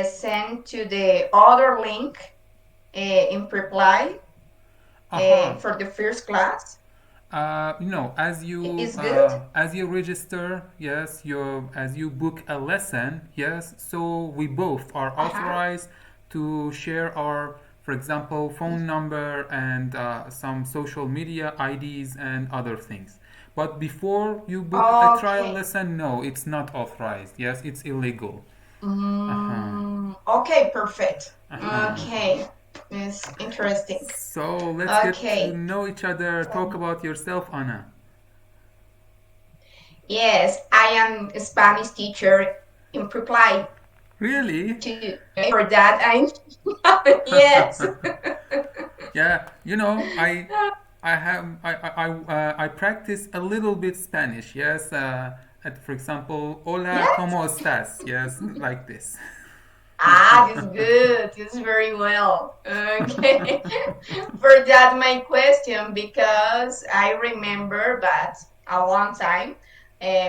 send to the other link in reply Uh-huh. for the first class. Is good? As you register, yes, you as you book a lesson, yes, so we both are Uh-huh. authorized to share our, for example, phone number and some social media IDs and other things. But before you book a trial Okay. lesson, no, it's not authorized. Yes, it's illegal. Uh-huh. Okay, perfect. Uh-huh. Okay, it's interesting. So let's get to Okay, know each other. Talk about yourself, Anna. yes, I am a Spanish teacher in reply Really? to for that. I yes. Yeah, I practice a little bit Spanish. Yes, for example, hola, Yes. cómo estás? Yes, like this. Ah, this is good. This is very well. Okay. For that, my question, because I remember that a long time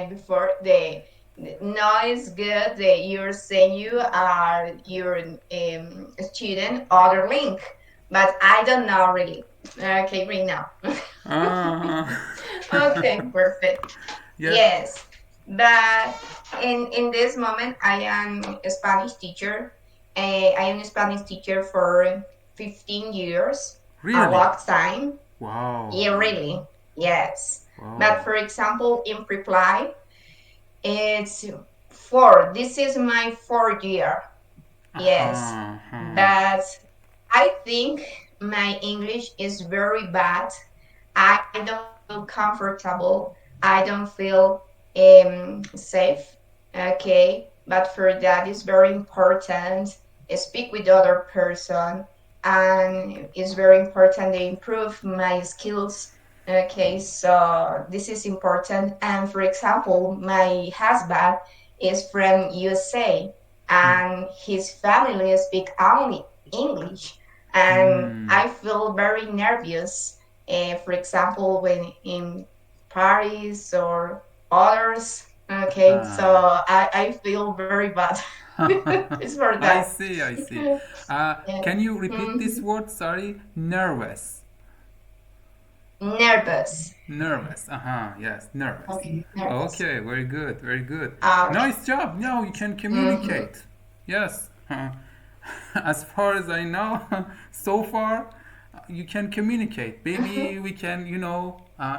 before the no is good that you're saying you are your student other link, but I don't know really. Okay, right now. Ah, Okay, perfect. yeah, Yes, but in this moment, I am a Spanish teacher. I am a Spanish teacher for 15 years, a really? long time. Wow, Yeah, really. Yes. wow. But for example, in reply, it's four. This is my fourth year. Yes. Uh-huh, uh-huh. But I think my English is very bad. I don't feel comfortable. I don't feel safe. Okay. But for that is very important. Speak with other person, and it's very important to improve my skills. Okay, so this is important. And for example, my husband is from USA, and his family speak only English, and Hmm. I feel very nervous. For example, when in Paris or others. Okay, so Uh-huh. I feel very bad. It's for I that. see, I see. Yeah. Can you repeat this Mhm. word? Sorry, nervous. Nervous. Nervous. Uh-huh. Yes, nervous. Okay, nervous. Okay, very good, very good. Okay. Nice job. Now you can Hmm. communicate. Yes. As far as I know, so far, you can communicate. Maybe we can,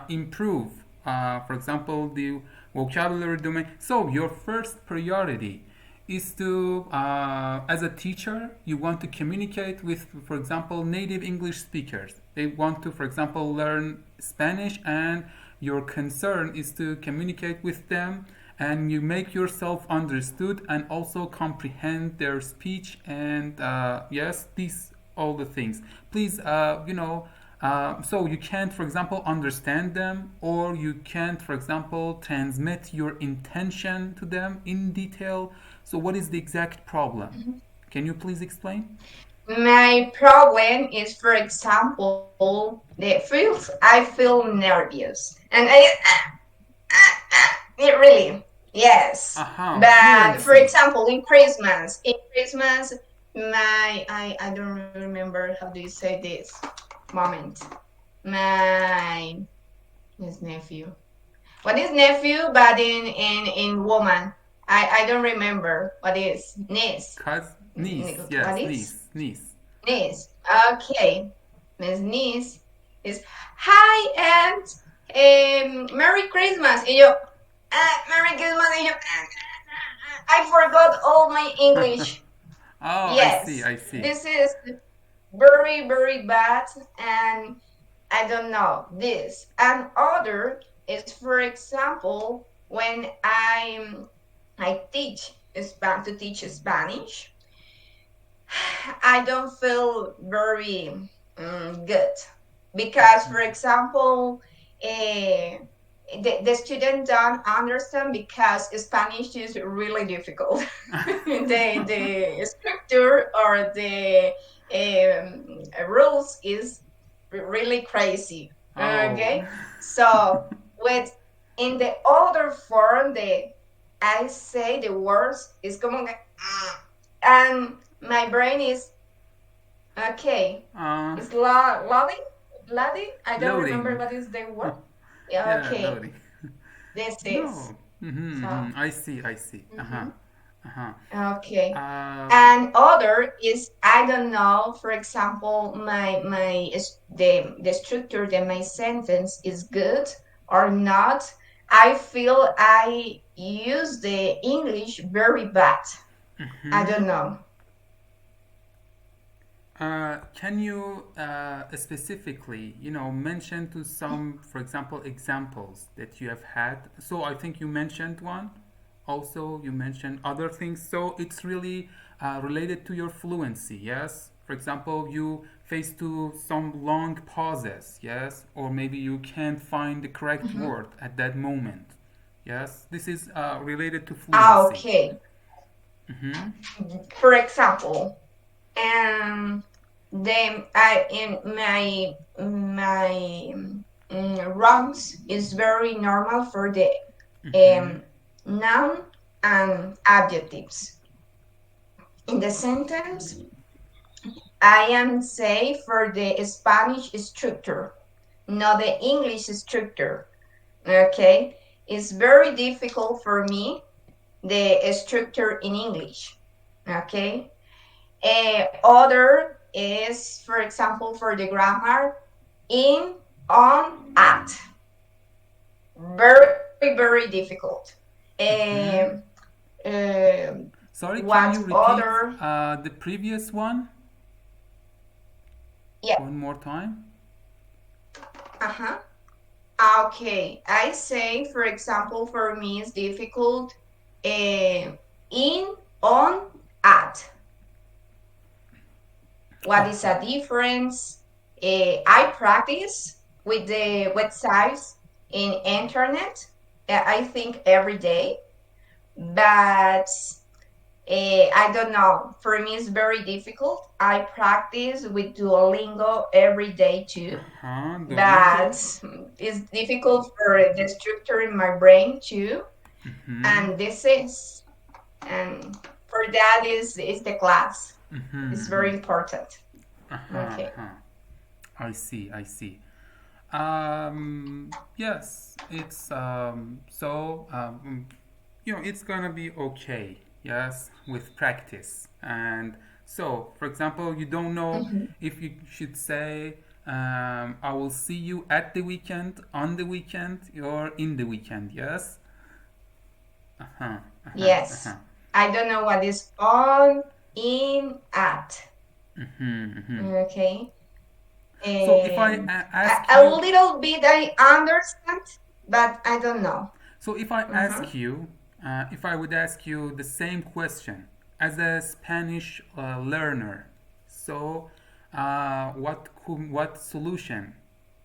improve. For example, the vocabulary domain. So your first priority is to, as a teacher, you want to communicate with, for example, native English speakers. They want to, for example, learn Spanish, and your concern is to communicate with them, and you make yourself understood and also comprehend their speech, and yes, these all the things. Please, so you can't, for example, understand them, or you can't, for example, transmit your intention to them in detail. So, what is the exact problem? Can you please explain? My problem is, for example, the feels I feel nervous, and it really yes. Aha, But for fluency. example, in Christmas, I don't remember how do you say this moment. My his nephew. What is nephew? But in woman, I don't remember what is niece. Niece, What yes, is niece, niece. niece? Okay, Miss niece is hi and Merry Christmas. And you, Merry Christmas. And you, I forgot all my English. Oh, I see, Yes, I see. this is very very bad, and I don't know this. And other is, for example, when I teach to teach Spanish, I don't feel very good because, for example, eh, the student don't understand because Spanish is really difficult. The structure or the rules is really crazy. Oh. Okay, so with in the other form, the I say the words is como que, and my brain is okay. Uh, It's loading, loading. I don't remember Loading. what is the word. Yeah, Yeah, okay, loading. this is No. Mm-hmm, so. mm-hmm. I see, I see. Uh-huh. Mhm. Uh-huh. Okay. Um, And other is I don't know. For example, the structure that my sentence is good or not. I feel I use the English very bad. I mhm. don't know. Can you specifically, mention to some, for example, examples that you have had? So I think you mentioned one. Also, you mentioned other things. So it's really related to your fluency, yes? For example, you face to some long pauses, yes? Or maybe you can't find the correct Mhm. word at that moment. Yes, this is related to Ah, fluency. okay. Mm-hmm. For example, then I in my wrongs is very normal for the Mm-hmm. um, noun and adjectives. In the sentence, I am say for the Spanish structure, not the English structure. Okay, it's very difficult for me the structure in English. Okay, other is, for example, for the grammar, in, on, at. Very, very difficult. Um, Mm-hmm. Sorry, can what you repeat other? the previous one Yeah. one more time? Uh-huh. Okay. I say, for example, for me it's difficult. In, on, at. What is Uh-huh. a difference? I practice with the websites in internet. I think every day, but I don't know. For me, it's very difficult. I practice with Duolingo every day too, Uh-huh. but Duolingo. it's difficult for the structure in my brain too. Mm-hmm. And this is, and for that is the class. Mm-hmm. It's Mm-hmm. very important. Uh-huh. Okay. Uh-huh. I see. I see. Yes, it's it's gonna be okay. Yes, with practice. And so, for example, you don't know Mhm. if you should say, "I will see you at the weekend, on the weekend, or in the weekend." Yes. Uh huh. Uh huh. Uh Yes. huh. I don't know what is on, in, at. Mm-hmm, mm-hmm. Okay. So if I ask A you, little bit I understand, but I don't know. So if I Mhm. ask you, if I would ask you the same question as a Spanish learner, so what solution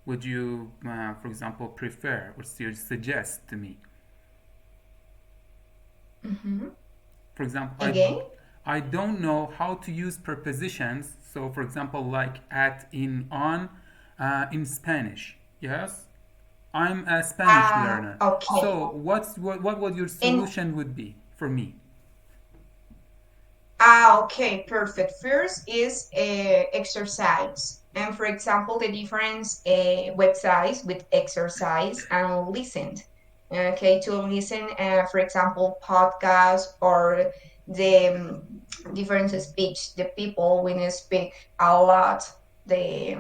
would you, for example, prefer or suggest to me? Mhm. For example, Again? I don't know how to use prepositions. So, for example, like at, in, on, in Spanish. Yes, I'm a Spanish learner. Okay. So, what would your And solution would be for me? okay, perfect. First is exercise. And for example, the difference websites with exercise and listen. Okay, to listen, for example, podcasts or the different speech. The people when they speak a lot the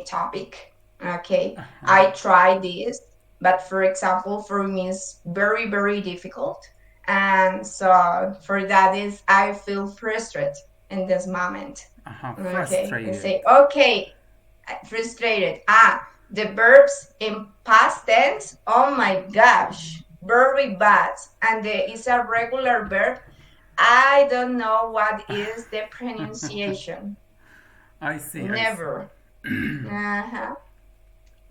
topic. Okay, Uh huh. I try this, but for example, for me, it's very, very difficult, and so for that is I feel frustrated in this moment. Uh huh. Okay, I Frustrated. say okay, frustrated. The verbs in past tense, oh my gosh, very bad. And it's a regular verb. I don't know what is the pronunciation. I see. I see. Never. Uh-huh.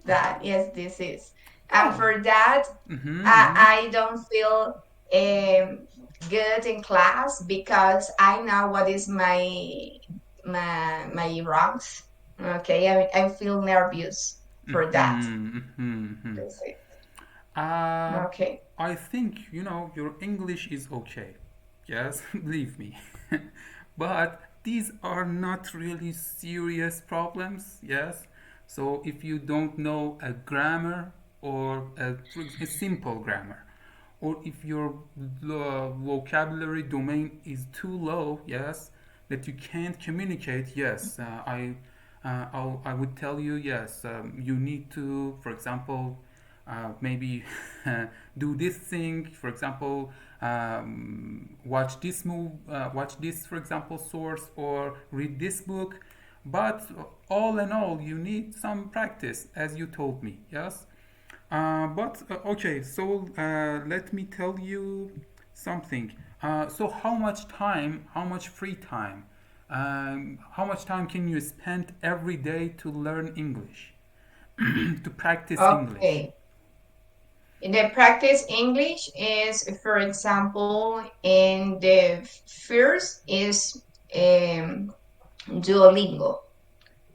That yes, this is. And Oh. for that, Mm-hmm. I don't feel good in class because I know what is my wrongs. Okay, I feel nervous for that. Mm-hmm. Mm-hmm. That's it. Uh, Okay. I think your English is okay. Yes, believe me. But these are not really serious problems, yes? So if you don't know a grammar or a simple grammar, or if your vocabulary domain is too low, yes, that you can't communicate, yes, I would tell you, yes, you need to, for example, maybe do this thing, for example, watch this, for example, source, or read this book. But all in all, you need some practice, as you told me, yes. Okay, so let me tell you something. So, how much free time, how much time can you spend every day to learn English, to practice English? Okay. The practice English is, for example, in the first is Duolingo.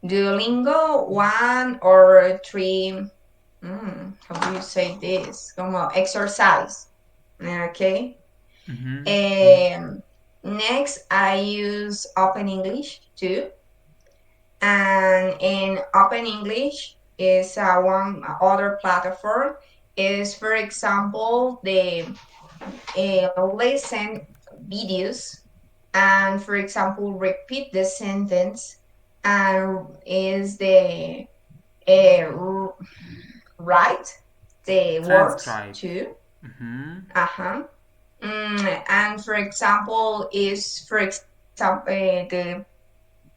Duolingo, 1 or 3, how do you say this? Como exercise. Okay. Mm-hmm. Um, Next, I use Open English too. And in Open English is one other platform is, for example, the listen videos and, for example, repeat the sentence and is the uh, write the words Transcribe. too. Mm-hmm. Uh-huh. And for example, is, for example, the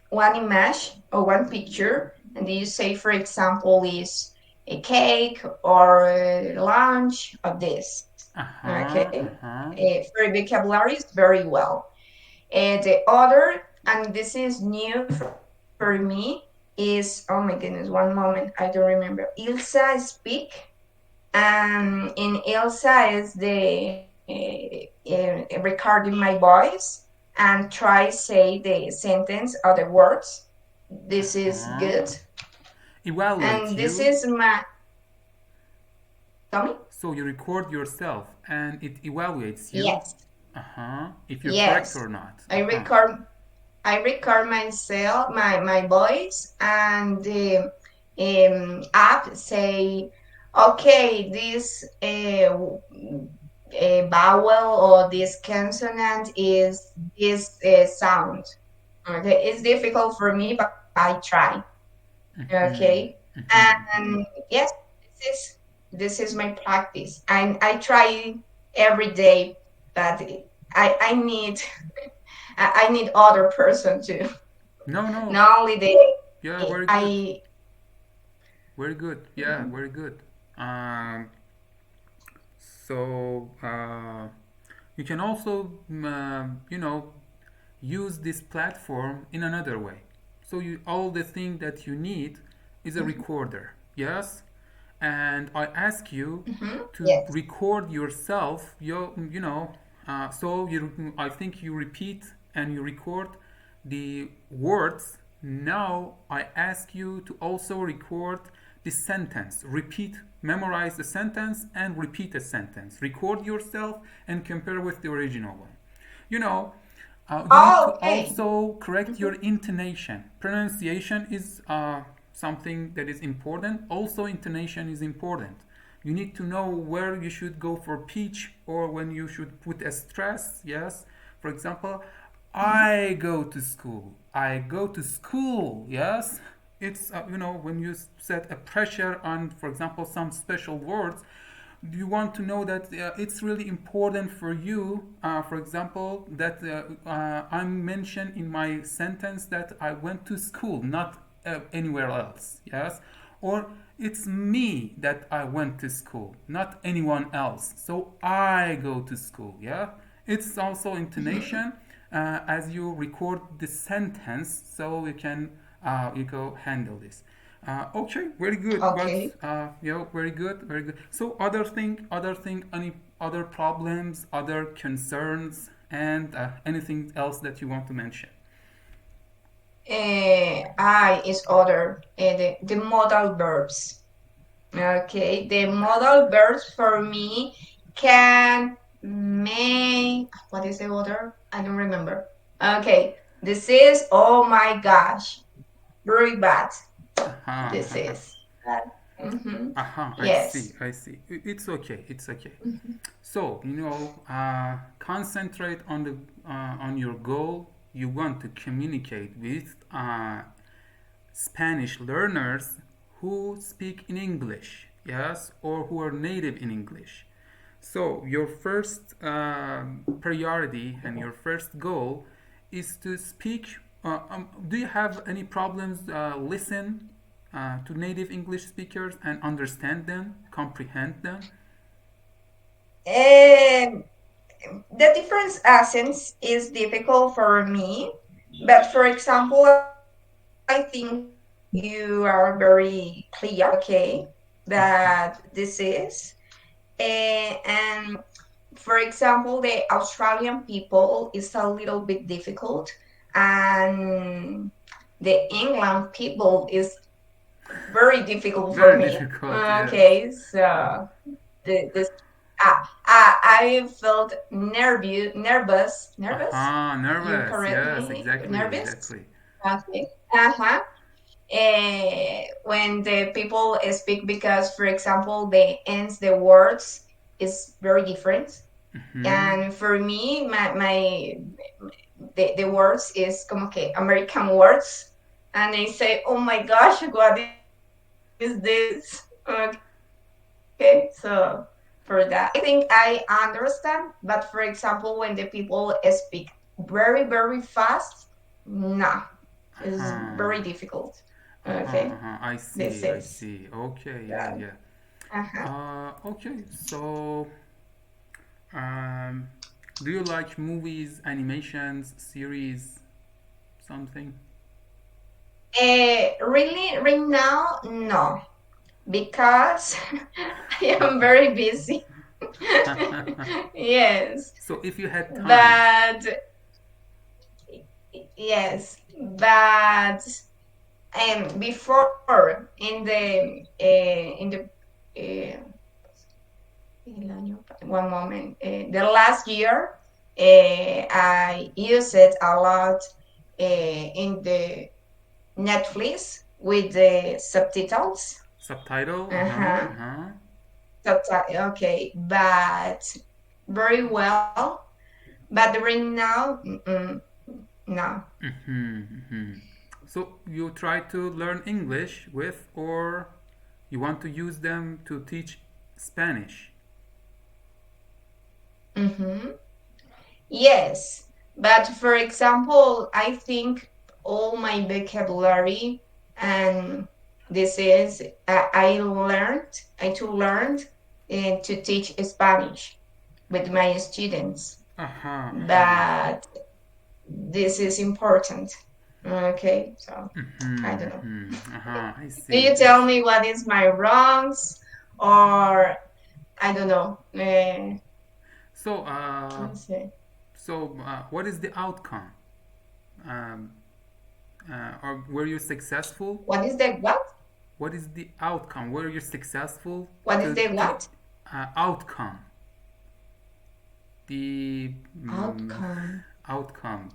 one image or one picture, and you say, for example, is a cake or a lunch of this. Uh-huh. Okay. Uh-huh. For vocabulary is very well. The other, and this is new for me, is, oh my goodness, one moment, I don't remember. Ilsa speak, and in Ilsa is the recording my voice and try say the sentence or the words. This is Uh-huh. good, and Evaluate this you. is my, tell me. So you record yourself and it evaluates you. Yes, Uh-huh. If you're correct yes. or not. I Uh-huh. record I record myself, my voice, and the app say, okay, this vowel or this consonant is this sound. Okay, it's difficult for me, but I try. Okay, Mm-hmm. Mm-hmm. and yes, this is this is my practice, and I try every day, but I need I need other person too. No, no. Not only Yeah, very good. I. Very good. Yeah, Mhm, very good. Um, so you can also, use this platform in another way. So all the thing that you need is a mhm, recorder. Yes, and I ask you to yes. record yourself. So I think you repeat and you record the words. Now I ask you to also record the sentence. Repeat, memorize the sentence and repeat the sentence. Record yourself and compare with the original one. You know, you need to Oh, okay. also correct your Mhm, intonation. Pronunciation is something that is important. Also, intonation is important. You need to know where you should go for pitch or when you should put a stress. Yes, for example, mhm. I go to school. I go to school. Yes, it's when you set a pressure on, for example, some special words, you want to know that it's really important for you, for example, that I'm mentioned in my sentence that I went to school, not anywhere else, yes? Or it's me that I went to school, not anyone else. So I go to school, yeah? It's also Mhm. intonation as you record the sentence, so you go handle this. Okay, very good. But Okay. very good, very good. So other thing, any other problems, other concerns, and anything else that you want to mention? I is other, the modal verbs. Okay, the modal verbs for me can, may, what is the other? I don't remember. Okay, this is, oh my gosh, very bad. Uh-huh. This is. Mm-hmm. Uh-huh. I see. Yes. I see. It's okay. It's okay. Mhm. So, concentrate on the on your goal. You want to communicate with Spanish learners who speak in English, yes, or who are native in English. So, your first priority and your first goal is to speak. Do you have any problems listen to native English speakers and understand them, comprehend them? Um, the different accents is difficult for me, but for example, I think you are very clear, okay, that this is. And for example, the Australian people is a little bit difficult, and the England people is very difficult for Very me. difficult, yes. Okay, so this I felt nervous. Aha, You nervous. correct Yes, me? exactly, Nervous? exactly. Okay. Uh-huh. When the people speak, because for example the ends the words is very different, Mm-hmm. and for me the words is como que American words, and they say, oh my gosh, what is this? Okay, so for that I think I understand, but for example when the people speak very fast, no, it's very Uh-huh. difficult. Okay, Uh-huh, uh-huh. I this see, I is see. Okay, that. yeah, yeah. Uh-huh. Okay, so um, do you like movies, animations, series, something? Really, right now, no, because I am very busy. Yes, So if you had time, but yes, but before in the uh, one moment, the last year, I used it a lot in the Netflix with the subtitles. subtitle, uh-huh, Uh-huh. uh-huh. Okay, but very well. But right now, no. Mm-hmm, mm-hmm. So you try to learn English with, or you want to use them to teach Spanish? Mm-hmm. Yes, but for example, I think all my vocabulary and this is I too learned to teach Spanish with my students, Uh-huh, uh-huh. but this is important. Okay, so I Mm-hmm, don't know. mm-hmm. Uh-huh. I Do see. you I tell see. me what is my wrongs, or I don't know? So, Let's see. what is the outcome? Um, or were you successful? What is the what? What is the outcome? Were you successful What is to the teach? what? Outcome. The Outcome. outcome.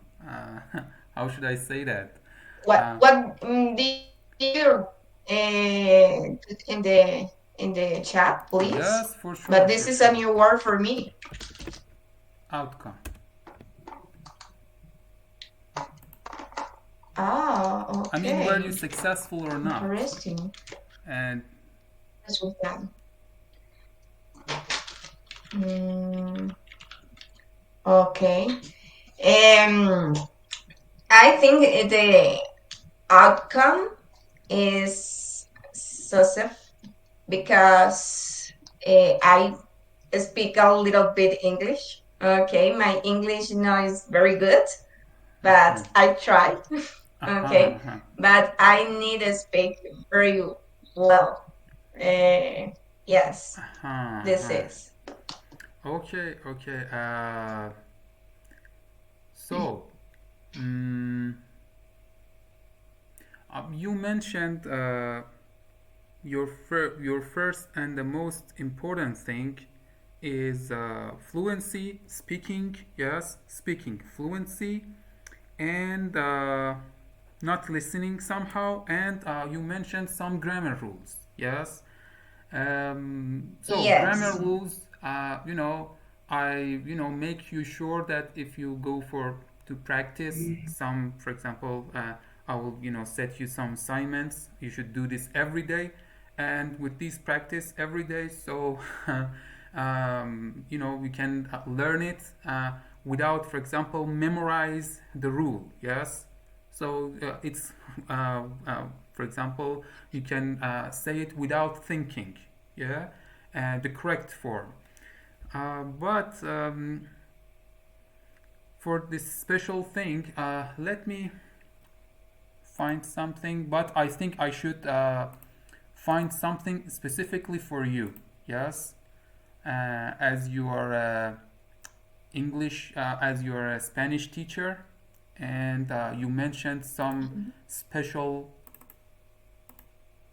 How should I say that? What Uh, what did you in the chat, please? yes, for But sure, this for is a sure. new word for me. Outcome. Ah, I mean, were you okay. successful or not? Interesting. And Resultado. Mm, okay. Um, I think the outcome is success because I speak a little bit English. Okay, my English now is very good, but I try. uh-huh, Okay, uh-huh, but I need to speak very well. Uh, yes, uh-huh, this uh-huh. is. Okay, okay. So, mm, you mentioned your first and the most important thing is fluency, speaking. Yes, speaking fluency and not listening somehow. And you mentioned some grammar rules. Yes. So grammar Yes. rules, I make you sure that if you go for to practice some, for example, I will set you some assignments. You should do this every day, and with this practice every day, so we can learn it without, for example, memorize the rule. Yes, so it's for example, you can say it without thinking. Yeah, the correct form. But for this special thing, let me find something. But I think I should find something specifically for you. Yes, as you are English, as you are a Spanish teacher, and you mentioned some special.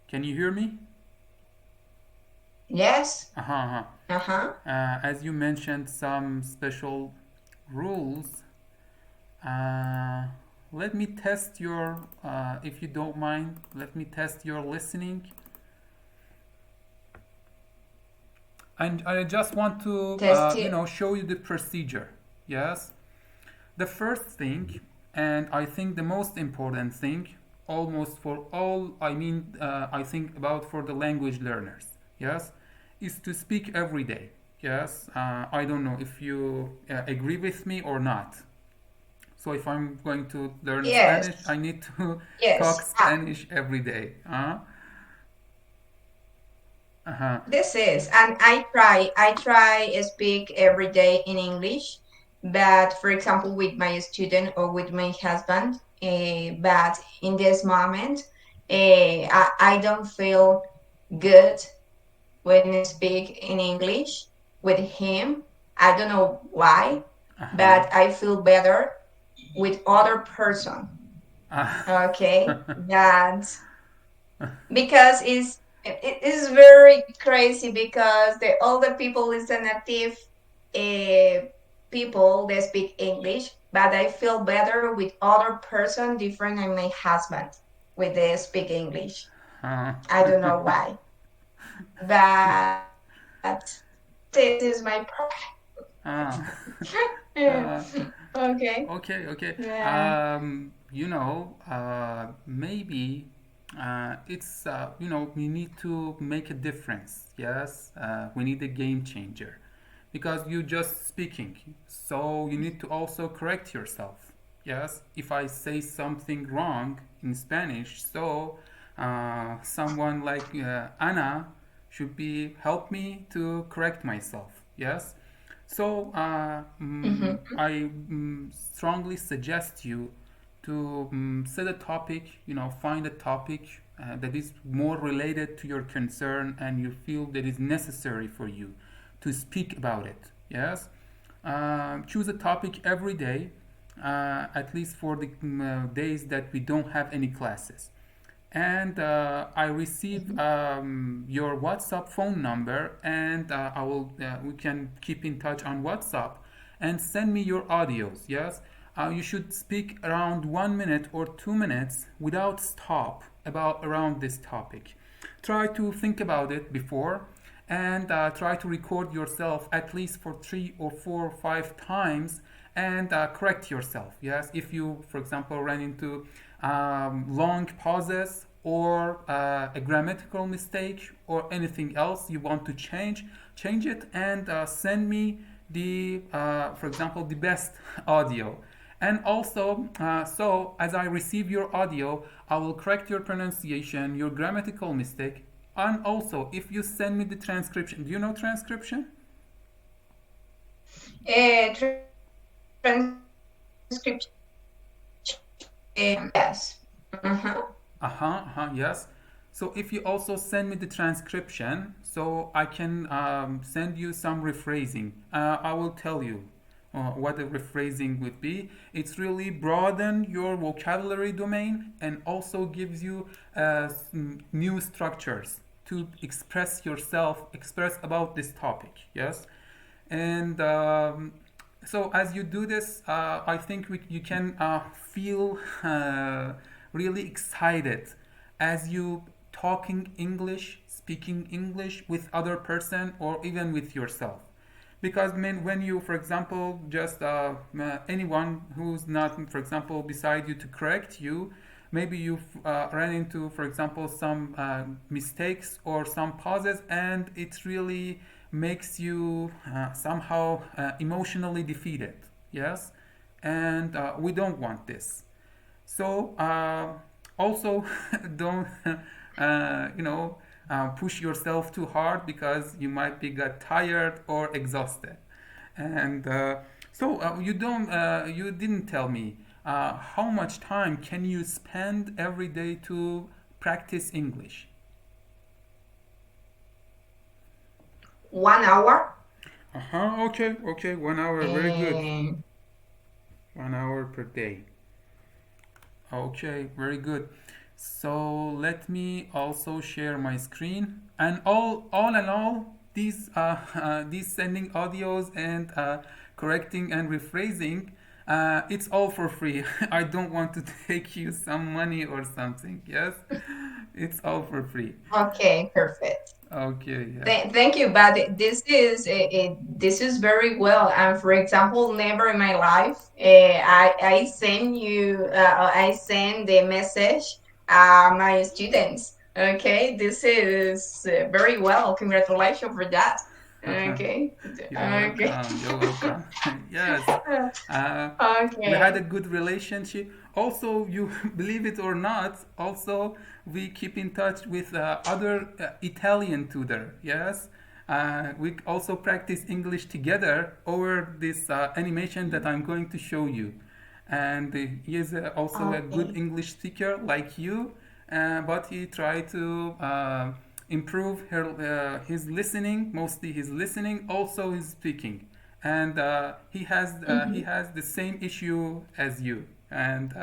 Can you hear me? Yes. Uh-huh, uh-huh. Uh-huh. As you mentioned some special rules, uh, let me test your, if you don't mind, let me test your listening. And I just want to, Test it. show you the procedure. Yes. The first thing, and I think the most important thing, almost for all, I think about for the language learners, yes, is to speak every day. Yes, I don't know if you agree with me or not. So if I'm going to learn Spanish, Yes. I need to talk Yes. Spanish every day. Uh-huh. This is, and I try speak every day in English, but for example, with my student or with my husband, but in this moment, I don't feel good when I speak in English with him. I don't know why, Uh-huh. but I feel better with other person. Okay, that because it is very crazy because all the people is a native uh, people they speak English, but I feel better with other person different than my husband with they speak English. uh, I don't know why, but this is my uh, uh, okay. Okay, okay. Yeah. Maybe it's we need to make a difference. Yes, we need a game changer because you just speaking, so you need to also correct yourself. Yes, if I say something wrong in Spanish, so someone like Anna should be help me to correct myself. Yes, so Mm-hmm. I strongly suggest you to set a topic, find a topic that is more related to your concern and you feel that is necessary for you to speak about it. Yes? Choose a topic every day, at least for the days that we don't have any classes. And I receive your WhatsApp phone number, and I will we can keep in touch on WhatsApp, and send me your audios. Yes, you should speak around 1 minute or 2 minutes without stop about around this topic. Try to think about it before, and try to record yourself at least for 3 or 4 or 5 times, and correct yourself. Yes, if you, for example, run into long pauses or a grammatical mistake or anything else you want to change it, and send me the for example the best audio. And also, so as I receive your audio, I will correct your pronunciation, your grammatical mistake. And also, if you send me the transcription, do you know transcription? Transcription. Yes. Uh-huh. Uh-huh, uh-huh, yes. So if you also send me the transcription, so I can send you some rephrasing. I will tell you what the rephrasing would be. It's really broaden your vocabulary domain and also gives you new structures to express yourself, express about this topic. Yes, and So as you do this, I think you can feel really excited as you talking English, speaking English with other person or even with yourself. Because when you, for example, just anyone who's not, for example, beside you to correct you, maybe you've run into, for example, some mistakes or some pauses, and it really makes you somehow emotionally defeated. Yes, and we don't want this. So also don't push yourself too hard because you might be got tired or exhausted. And you didn't tell me how much time can you spend every day to practice English? 1 hour. Uh-huh, okay, okay, 1 hour, very good. And 1 hour per day. Okay, very good. So let me also share my screen. And all in all, these these sending audios and correcting and rephrasing, it's all for free. I don't want to take you some money or something. Yes, it's all for free. okay, perfect. Okay, yeah. Thank you, but this is very well. And for example, never in my life, I send you I send the message my students. Okay, this is very well. Congratulations for that. Okay, You're okay, welcome. You're welcome. Yes. Uh, we had a okay. good relationship. Also, you believe it or not, also we keep in touch with other Italian tutor. Yes. We also practice English together over this animation that I'm going to show you. And he is also a good Okay. English speaker like you, but he tried to improve his listening, mostly his listening, also his speaking, and he Mhm. has the same issue as you, and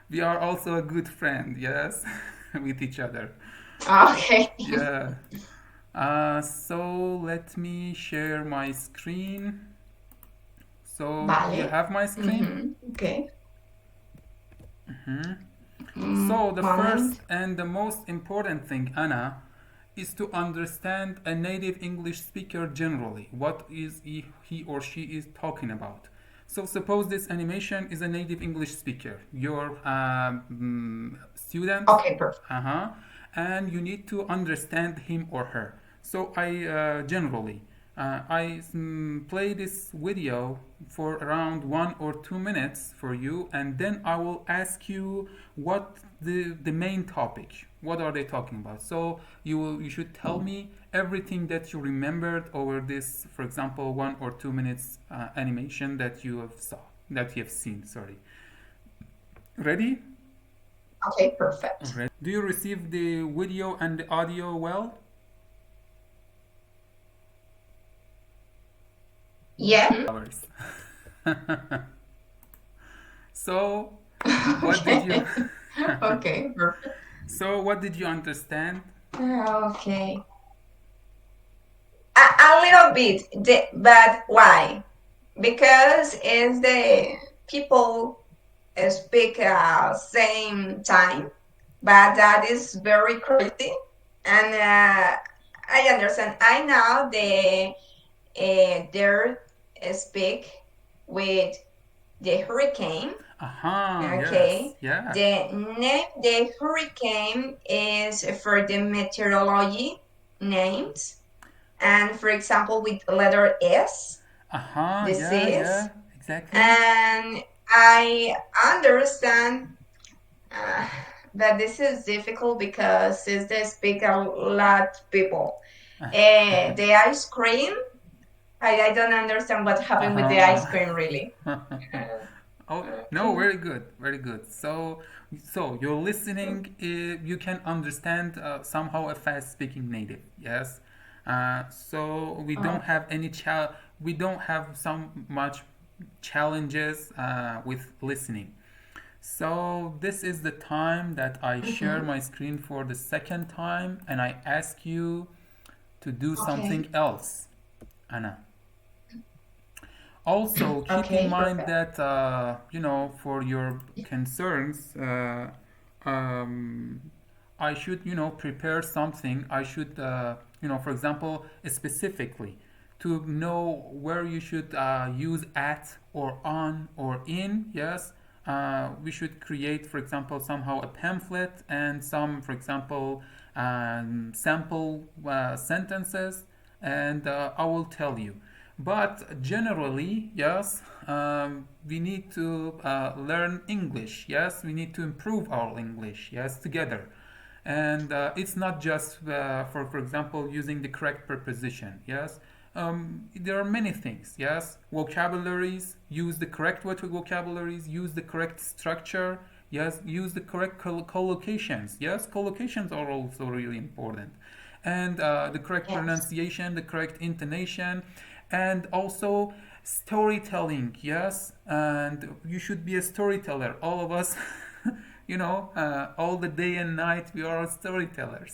we are also a good friend, yes, with each other. Okay. Yeah. So let me share my screen. So you Vale. have my screen. Okay. So, the first Moment. and the most important thing, Anna, is to understand a native English speaker generally. What is he or she is talking about? So, suppose this animation is a native English speaker, your student, Okay, perfect. uh-huh, and you need to understand him or her. So, I play this video for around 1 or 2 minutes for you, and then I will ask you what the main topic. What are they talking about? So you should tell me everything that you remembered over this, for example, 1 or 2 minutes animation that you have seen. Sorry. Ready? Okay, perfect. Ready. Do you receive the video and the audio well? Yeah. Hours. So, what did you? Okay. Okay, perfect. So, what did you understand? Okay. A little bit, but why? Because it's the people speak same time, but that is very crazy. And I understand. I know they speak with the hurricane. Aha, yes, Okay. yeah. The hurricane is for the meteorology names. And for example, with letter S, Aha, this yeah, is. yeah, exactly. And I understand uh, that this is difficult because since they speak a lot people. The ice cream, I don't understand what happened with the ice Aha. cream really. Oh no, Okay. very good, very good. So you're listening. You can understand somehow a fast-speaking native. Yes. So we don't Okay. have we don't have some much challenges with listening. So this is the time that I share Mhm. my screen for the second time, and I ask you to do something Okay. else, Anna. Also, keep in Okay, mind perfect. that for your concerns, um, I should prepare something. I should for example, specifically to know where you should use at or on or in. Yes, we should create, for example, somehow a pamphlet and some, for example, sample sentences, and I will tell you. But generally, yes, we need to learn English. Yes, we need to improve our English. Yes, together. And it's not just for example, using the correct preposition. Yes, there are many things. Yes, vocabularies. Use the correct vocabularies. Use the correct structure. Yes, use the correct collocations. Yes, collocations are also really important, and the correct Yes. pronunciation, the correct intonation, and also storytelling. Yes, and you should be a storyteller. All of us, all the day and night we are storytellers.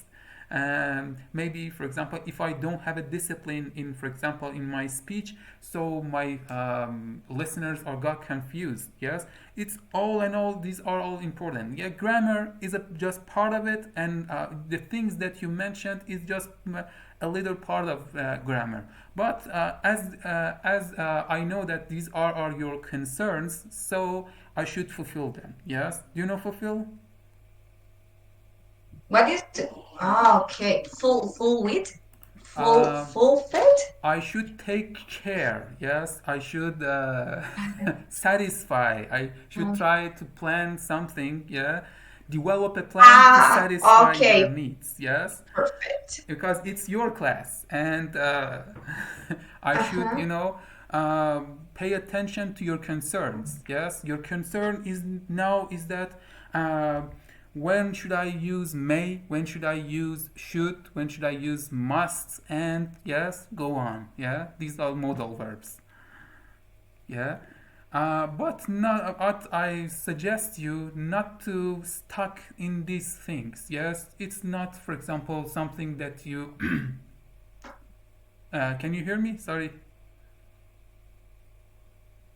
Maybe, for example, if I don't have a discipline in, for example, in my speech, so my listeners are got confused. Yes, it's all and all. These are all important. Yeah, grammar is just part of it, and the things that you mentioned is just a little part of grammar. But as I know that these are your concerns, so I should fulfill them. Yes, do you know fulfill? What is it? Ah, okay. Full wit? Uh, Full fit? I should take care. Yes, I should satisfy. I should Mm. try to plan something. Yeah, develop a plan to Ah, satisfy your okay. needs. Yes, Perfect. because it's your class, and I should, Uh-huh. pay attention to your concerns. Yes, your concern is now is that uh, when should I use may, when should I use should, when should I use must, and yes, go on. Yeah, these are modal verbs. Yeah. But not, what I suggest you not to stuck in these things. Yes, it's not, for example, something that you. Can you hear me? Sorry,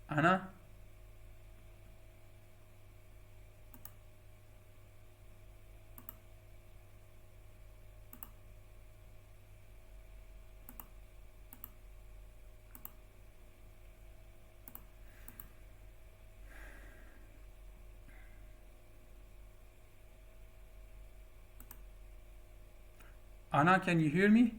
Anna. Anna, can you hear me?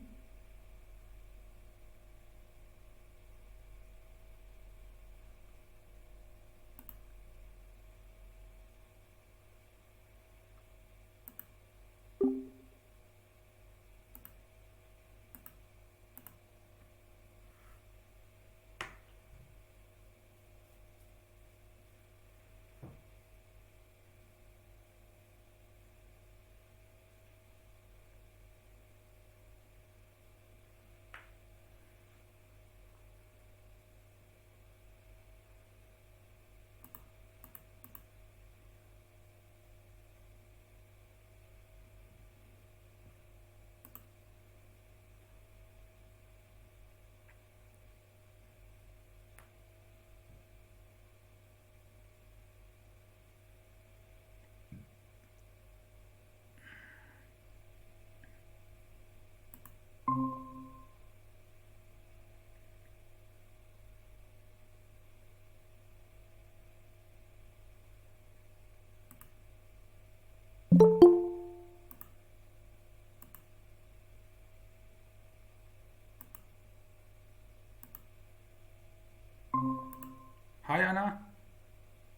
Hi, Anna.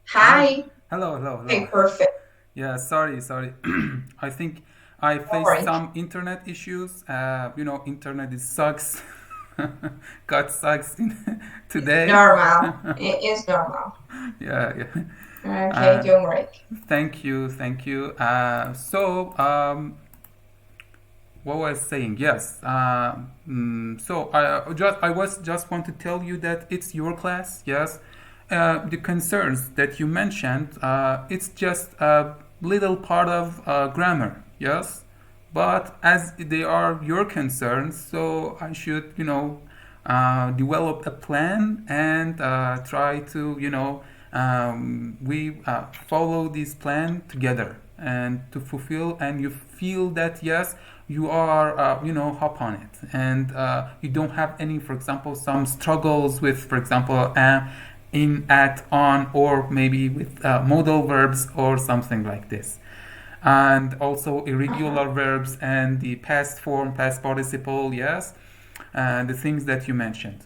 Hi. Hi. Hello, hello, hello. Okay, perfect. Yeah, sorry. I think I Don't faced worry. some internet issues. Internet is sucks. God sucks It's today. normal. It is normal. Yeah, yeah. Okay, Uh, don't worry. thank you. What was I saying? Yes. So I was just want to tell you that it's your class. Yes. The concerns that you mentioned, it's just a little part of grammar. Yes. But as they are your concerns, so I should, develop a plan and try to, we follow this plan together and to fulfill, and you feel that yes, you are, hop on it, and you don't have any, for example, some struggles with, for example, in, at, on, or maybe with modal verbs or something like this, and also irregular Uh-huh. verbs and the past form, past participle, yes, the things that you mentioned.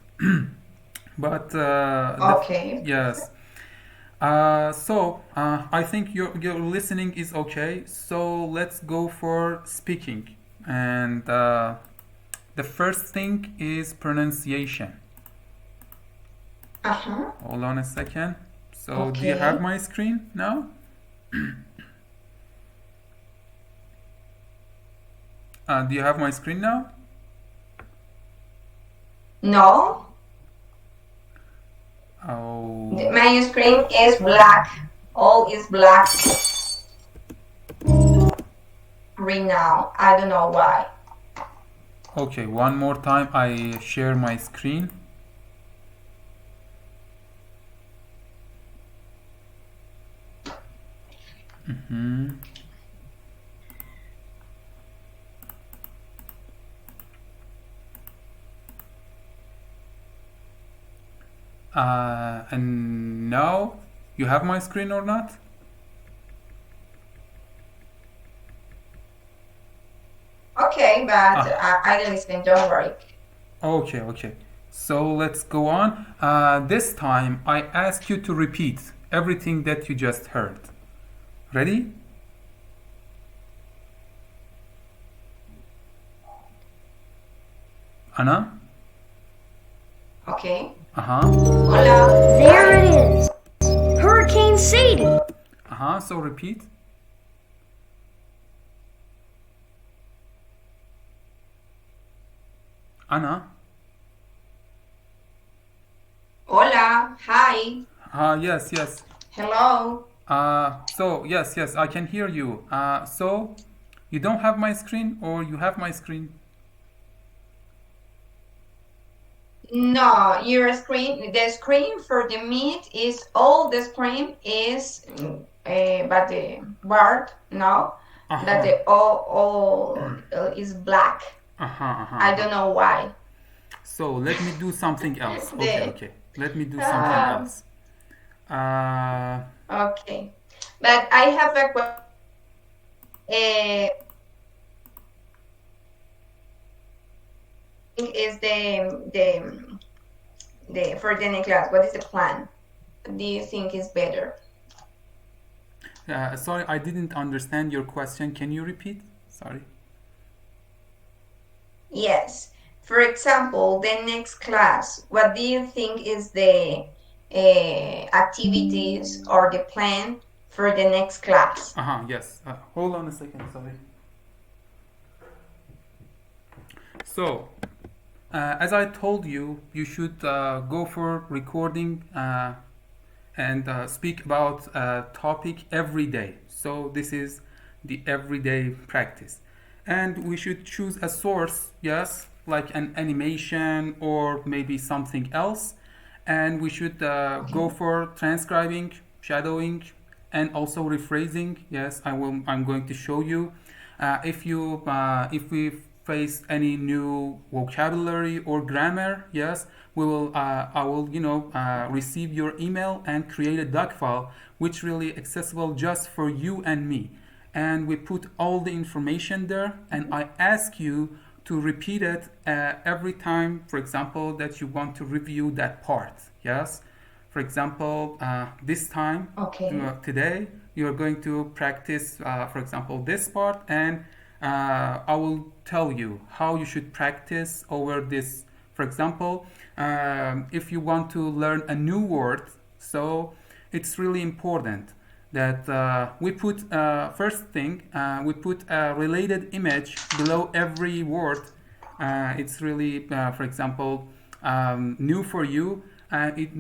But Okay, yes, perfect. I think your listening is okay. So let's go for speaking, and the first thing is pronunciation. Uh-huh. Hold on a second. So do you have Okay. my screen now? Do you have my screen now? No, Oh, my screen is black. All is black right now. I don't know why. okay. One more time. I share my screen. Hmm. And now you have my screen or not? Okay, but Ah, I listen. Don't worry. okay, okay. So let's go on. This time I ask you to repeat everything that you just heard. Ready? Anna? Okay. Uh huh. Hola. There it Hi. is. Hurricane Sadie. Uh huh. So repeat. Anna? Hola. Hi. Yes, yes. Hello. Yes, yes, I can hear you. You don't have my screen or you have my screen? No, your screen, the screen for the meet is all the screen is, but the bar, no, Uh that huh. the all is black. Uh huh. Uh huh. I Uh-huh. don't know why. So let me do something else. Okay, The okay. Let me do something uh, else. Uh, okay, but I have a question. Is the for the next class? What is the plan? What do you think is better? Sorry, I didn't understand your question. Can you repeat? Sorry. Yes. For example, the next class, what do you think is the activities or the plan for the next class? Uh huh. Yes. Hold on a second. Sorry. So, as I told you, you should go for recording and speak about a topic every day. So this is the everyday practice. And we should choose a source, yes, like an animation or maybe something else. And we should go Okay. for transcribing, shadowing, and also rephrasing. Yes, I'm going to show you. If we face any new vocabulary or grammar, yes, I will, receive your email and create a doc file which really accessible just for you and me. And we put all the information there, and I ask you to repeat it every time, for example, that you want to review that part. Yes, for example, this time, Okay. today, you are going to practice, for example, this part, and I will tell you how you should practice over this. For example, if you want to learn a new word, so it's really important that we put first thing we put a related image below every word. It's really, for example, new for you. It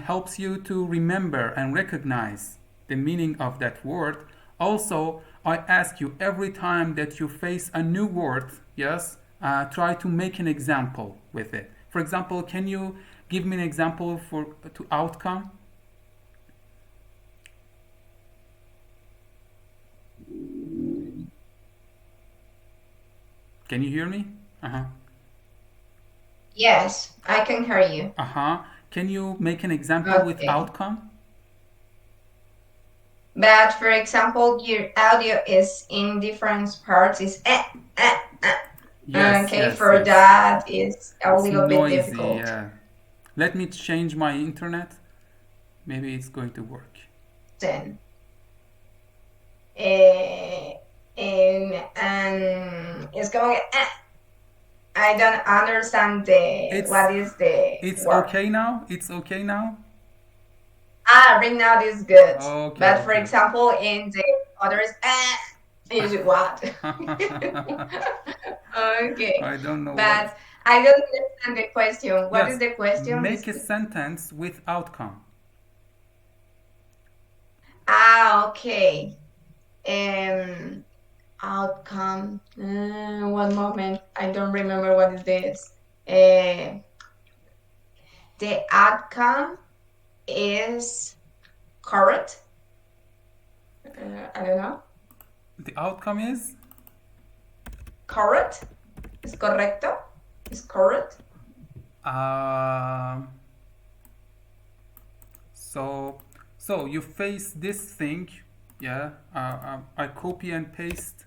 helps you to remember and recognize the meaning of that word. Also, I ask you every time that you face a new word, yes, try to make an example with it. For example, can you give me an example for to outcome? Can you hear me? Uh-huh. Yes, I can hear you. Uh-huh. Can you make an example with Okay. outcome? But for example, your audio is in different parts. Is eh, Yes, okay. yes, For yes. that, it's a It's little bit noisy, difficult. yeah. Let me change my internet. Maybe it's going to work. Then, uh, and it's going. I don't understand the It's what is the it's word. okay now? It's okay now? Right now this is good. Okay, But for okay. example, in the others, is what? Okay, I don't know what. but I don't understand the question. What is Yes, the question? make a sentence with outcome. Okay. Um, outcome. One moment. I don't remember what is this. Uh, the outcome is correct. I don't know. The outcome is Correct. ¿Es correcto? ¿Es correct? um so so you face this thing, yeah. I copy and paste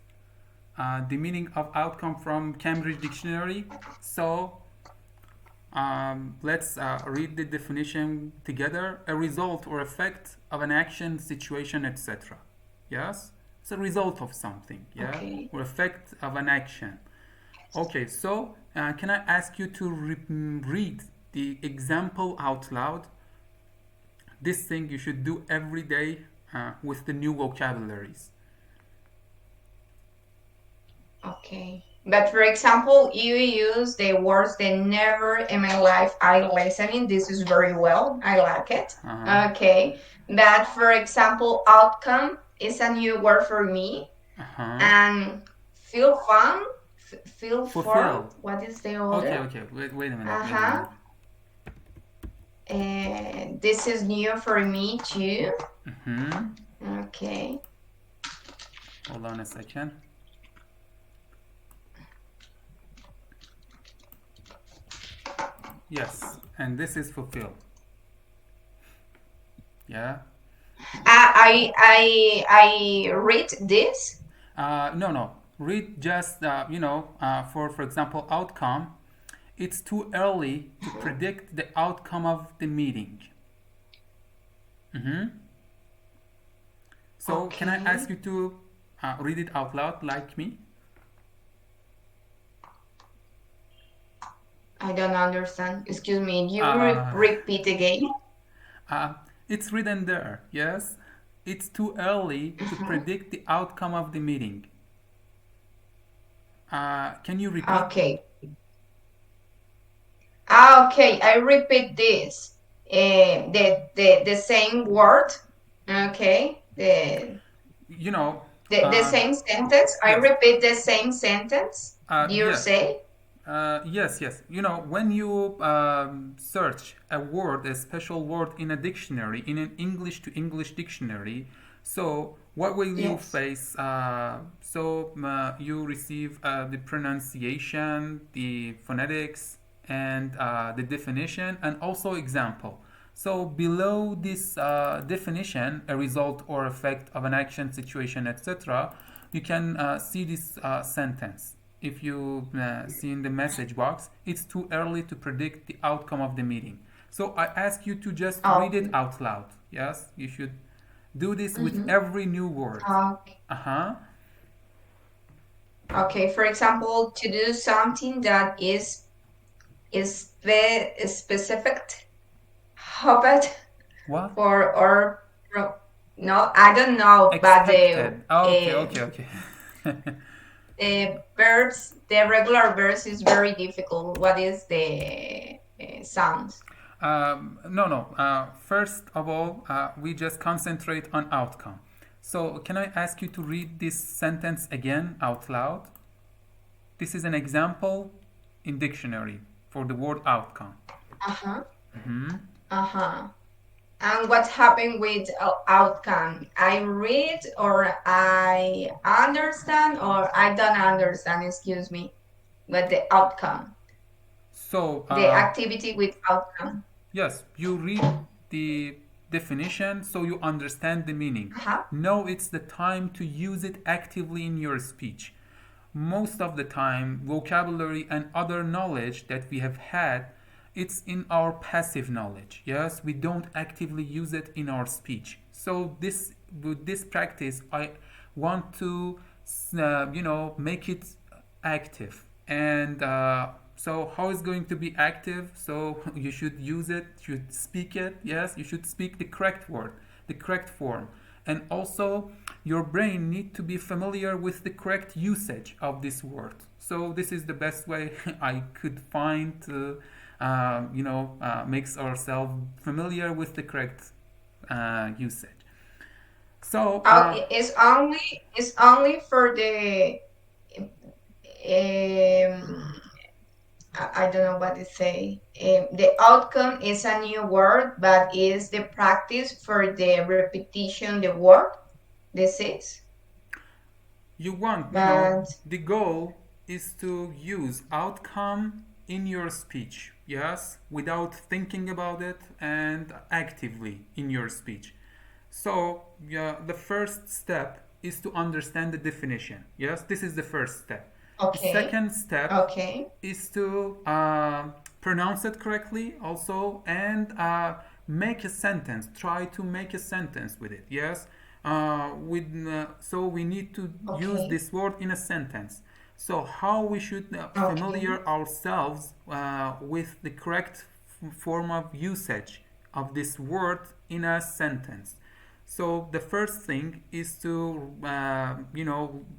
the meaning of outcome from Cambridge Dictionary. So let's read the definition together. A result or effect of an action, situation, etc. Yes? It's a result of something, yeah? Okay. Or effect of an action. Okay, so can I ask you to read the example out loud? This thing you should do every day with the new vocabularies. Okay. But for example, you use the words that never in my life I listening. This is very well. I like it. Uh-huh. Okay. But for example, outcome is a new word for me. Uh-huh. And feel fun, feel form. Fulfill. What is the Okay, other? okay. Wait a minute. Wait a Uh-huh. minute. And this is new for me too. Mm-hmm. Okay. Hold on a second. Yes, and this is fulfill. Yeah. I read this. No, no. Read just for example, outcome. It's too early to predict the outcome of the meeting. Mm-hmm. So, can I ask Okay. you to read it out loud like me? I don't understand. Excuse me. You Uh, repeat again. uh, it's written there, yes? It's too early to Mhm. predict the outcome of the meeting. Can you repeat? Okay. Okay. I repeat this. The same word. Okay. You know, The uh, same sentence. I yes, repeat the same sentence. Do you yes. say? Yes, yes. You know, when you search a word, a special word in a dictionary, in an English to English dictionary, so what will you Yes. face? You receive the pronunciation, the phonetics, and the definition, and also example. So below this definition, a result or effect of an action, situation, etc., you can see this sentence. If you see in the message box, it's too early to predict the outcome of the meeting. So I ask you to just read it Okay. out loud. Yes, you should do this with Mm-hmm. every new word. Okay. Uh huh. Okay. For example, to do something that is very specific, habit What? for or no, I don't know, but Expected. Okay, okay, okay. the verbs, the regular verbs is very difficult. What is the sounds? No, no. First of all, we just concentrate on outcome. So, can I ask you to read this sentence again out loud? This is an example in dictionary. for the word outcome. Uh-huh. Hmm. Uh-huh. And what happened with outcome? I read or I understand or I don't understand, excuse me, but the outcome, So, the activity with outcome. yes, you read the definition so you understand the meaning. Uh-huh. Now it's the time to use it actively in your speech. Most of the time, vocabulary and other knowledge that we have had, it's in our passive knowledge. Yes, we don't actively use it in our speech. So this with this practice, I want to make it active. And so how is going to be active? So you should use it, you should speak it. Yes, you should speak the correct word, the correct form. And also your brain need to be familiar with the correct usage of this word. So this is the best way I could find to makes ourselves familiar with the correct usage. So Oh, it's only for the I don't know what to say. The outcome is a new word, but is the practice for the repetition the word. This is, you want, but the goal is to use outcome in your speech, yes, without thinking about it and actively in your speech. So, yeah, the first step is to understand the definition. Yes, this is the first step. The okay, second step okay, is to pronounce it correctly also and make a sentence. Try to make a sentence with it. Yes, so we need to use okay, this word in a sentence. So how we should okay, familiar ourselves with the correct form of usage of this word in a sentence. So the first thing is to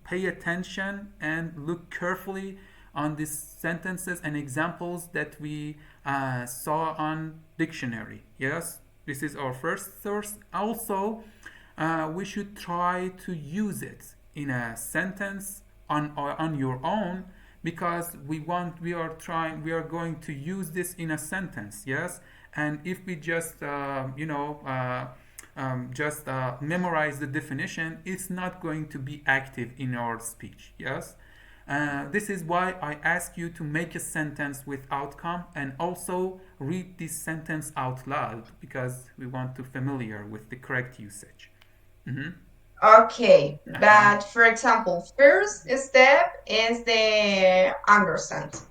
pay attention and look carefully on these sentences and examples that we saw on dictionary. Yes, this is our first source. Also, we should try to use it in a sentence on your own because we are going to use this in a sentence. Yes, and if we just memorize the definition, it's not going to be active in our speech. Yes. This is why I ask you to make a sentence with outcome and also read this sentence out loud because we want to familiar with the correct usage. Mm-hmm. okay. Uh-huh. But for example, first step is the understand.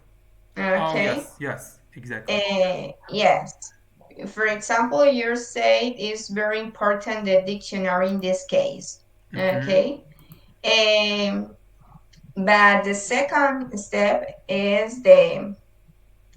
Oh Okay. yes, yes, exactly. Yes. For example, you say it's very important the dictionary in this case. Mm-hmm. Okay. Um, but the second step is the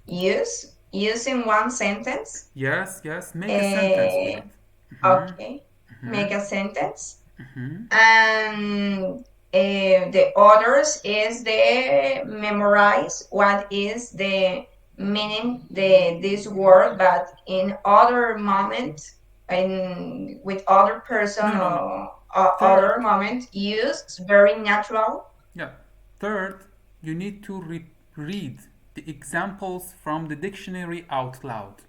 use in one sentence. Yes, yes. Make a sentence with Uh, it. Mm-hmm. okay. Mm-hmm. Make a sentence. Mm-hmm. And the others is the memorize what is the meaning the this word, but in other moment and with other person No, no, no. or other Third, moment use very natural. yeah. Third, you need to read the examples from the dictionary out loud.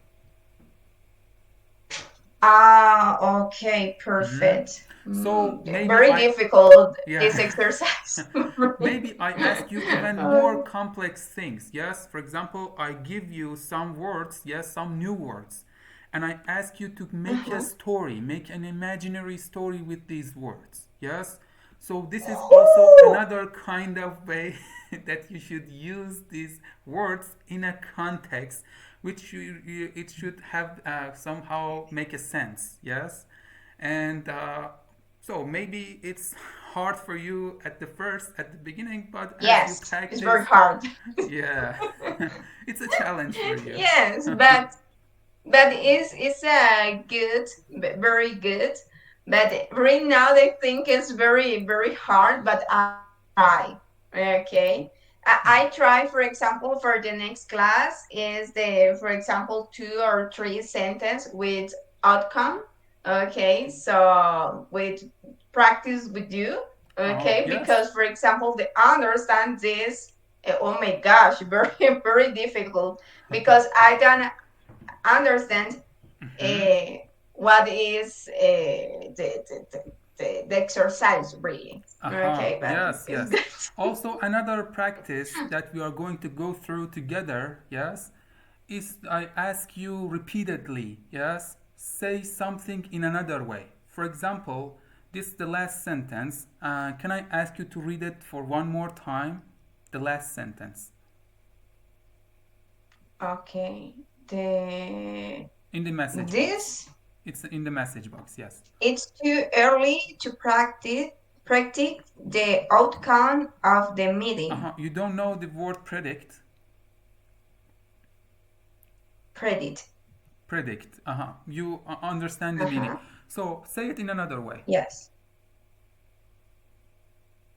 Ah, okay, Mm-hmm. perfect. So maybe Very I, difficult yeah, this exercise. maybe I ask you even more complex things. Yes, for example, I give you some words, yes, some new words, and I ask you to make a Mhm. story, make an imaginary story with these words. Yes, so this is also Woo! another kind of way that you should use these words in a context which it should have somehow make a sense. Yes, and so maybe it's hard for you at the beginning, but as you Yes, it's very practice, hard. yeah, it's a challenge for you. Yes, but it's a good, very good. But right now they think it's very hard. But I try. Okay, I try. For example, for the next class is the for example 2 or 3 sentence with outcome. Okay, so with practice with you. Oh Okay, yes, because for example the understand this. Oh my gosh, very very difficult because I don't understand Hmm. uh, what is the exercise really. Uh-huh. Okay, but Yes, it's yes. good. Also, another practice that we are going to go through together, yes, is I ask you repeatedly, yes, say something in another way. For example, this is the last sentence. Can I ask you to read it for one more time? The last sentence Okay, the in the message box. this It's in the message box, yes. it's too early to practice the outcome of the meeting. Uh-huh. You don't know the word predict? Predict. Predict. Uh-huh. You understand the meaning. Uh-huh. So say it in another way. Yes.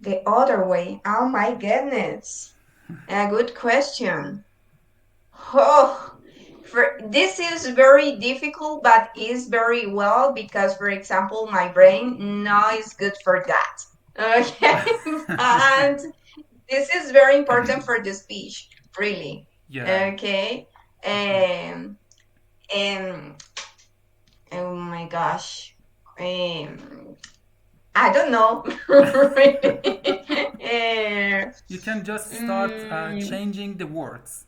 The other way. Oh my goodness. A good question. Oh, this is very difficult, but is very well because, for example, my brain no is good for that. Okay, but this is very important for the speech, really. Yeah. Okay, Uh-huh. um, um, oh my gosh, I don't know, really. You can just start Mm, changing the words.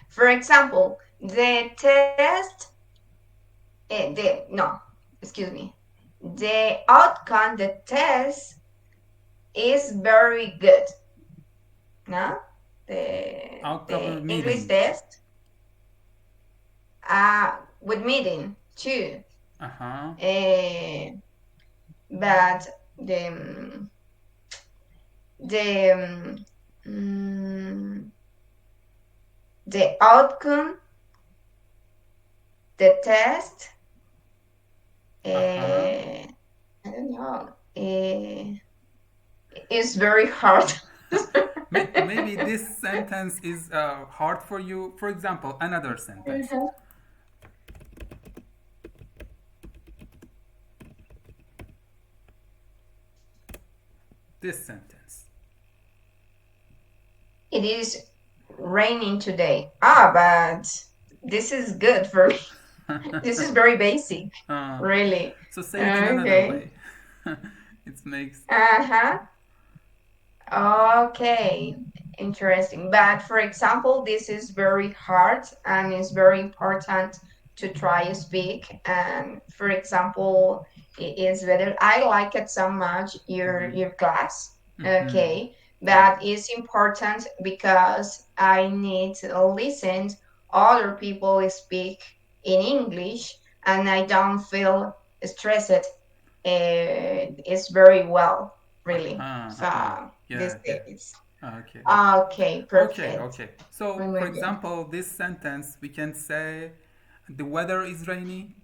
for example, the test, the no, excuse me, the outcome, the test is very good. No, Outcome of the English meeting. test, with meeting too. Uh-huh. Uh, but the mm, the outcome, the test, Uh-huh. I don't know, is very hard. Maybe this sentence is hard for you. For example, another sentence. This sentence. It is raining today. Ah, but this is good for me. This is very basic, uh, really. so say it in another Okay. way. It makes. Uh-huh. Okay, interesting. But for example, this is very hard and it's very important to try to speak. And for example, it is better. I like it so much Mm-hmm. your class. Mm-hmm. Okay, Yeah. but it's important because I need to listen other people speak in English and I don't feel stressed. It's very well really. Uh-huh. Uh-huh. So this Yeah, yeah. is Okay. okay, Okay, perfect. okay. So, for Very good. example, this sentence we can say the weather is rainy.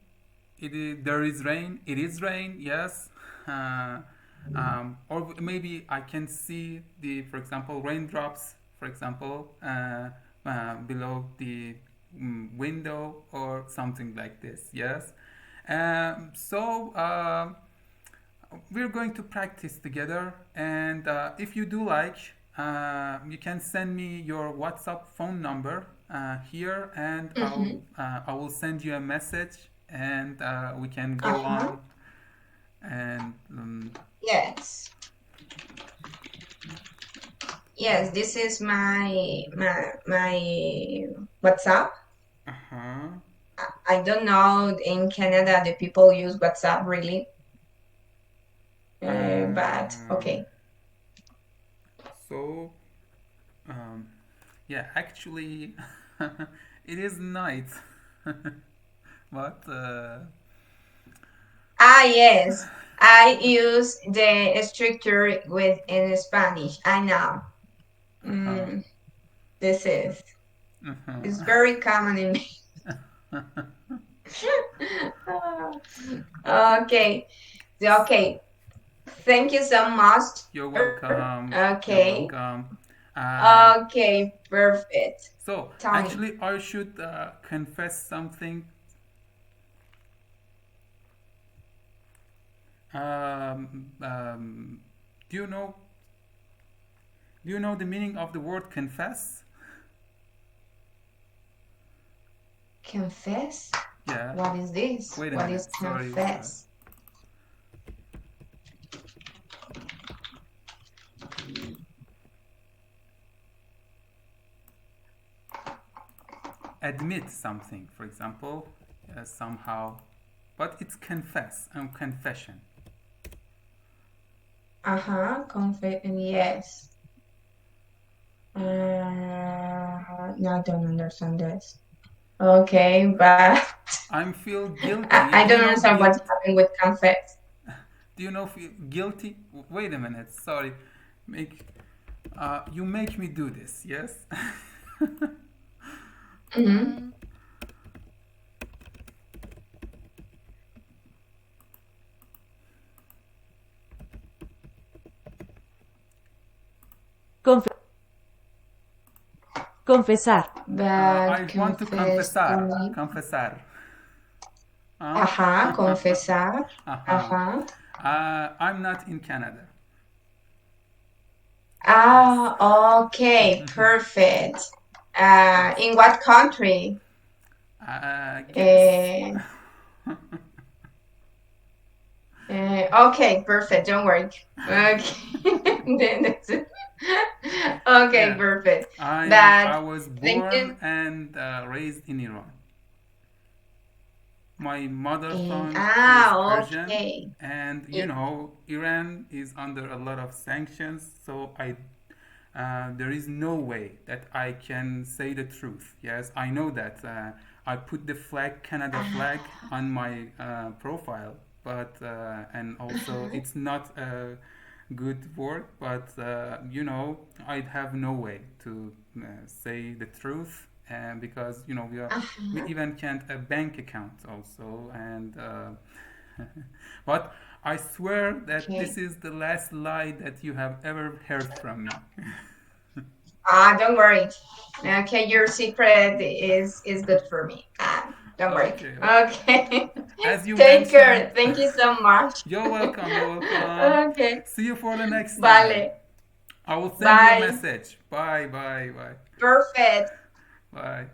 There is rain. It is rain. Yes. Uh, or maybe I can see the, for example, raindrops. For example, below the window or something like this. Yes. We're going to practice together, and if you do like, you can send me your WhatsApp phone number here, and Mm-hmm. I will send you a message, and we can go Uh-huh. on. And Yes. Yes, this is my WhatsApp. uh-huh. I don't know in Canada the people use WhatsApp really, but Um, okay. so um, yeah, actually, it is night, but Ah, yes. I use the structure with in Spanish. I know. uh-huh, Mm, this is it's uh-huh. very common in me. Okay. Okay. Okay. Thank you so much, You're Tutor. welcome. You're Okay. welcome. Uh, Okay, perfect. so, Tell me. actually, I should confess something. Um, um, do you know Do you know the meaning of the word confess? Confess? Yeah. What is this? Wait a What minute. is Sorry, sorry. confess? Admit something, for example, somehow. But it's confess and confession. Uh-huh, yes. No, I don't understand this. Okay, but I'm feel I guilty. don't Do you know understand what's guilt? happening with confess. Do you know feel guilty? Wait a minute. Sorry. Make you make me do this. Yes. Mm-hmm. Confe- confesar. But I want to confess confesar. only. Confesar. Huh? Ajá, confesar. Uh-huh. Ajá. I'm not in Canada. Yes. Ah, okay, perfect. Yes. In what country? Guess. Uh, okay, perfect. Don't worry. Okay, then that's it. Okay, Yeah. perfect. I But was thank born you. and raised in Iran. My mother And, tongue is Persian, okay. and I- Iran is under a lot of sanctions, so there is no way that I can say the truth. Yes, I know that I put the flag, Canada flag, ah, on my profile, but and also uh-huh, it's not a good word, but I'd have no way to say the truth, and because we uh-huh. even can't a bank account also, and but I swear that this Okay. is the last lie that you have ever heard from me. Don't worry. Okay, your secret is good for me. Don't worry. Okay, okay. Okay. As you Take mentioned, care. Thank you so much. you're welcome, you're welcome. Okay. See you for the next time. Vale. I will send you a Bye. message. Bye, bye, bye. Perfect. Bye.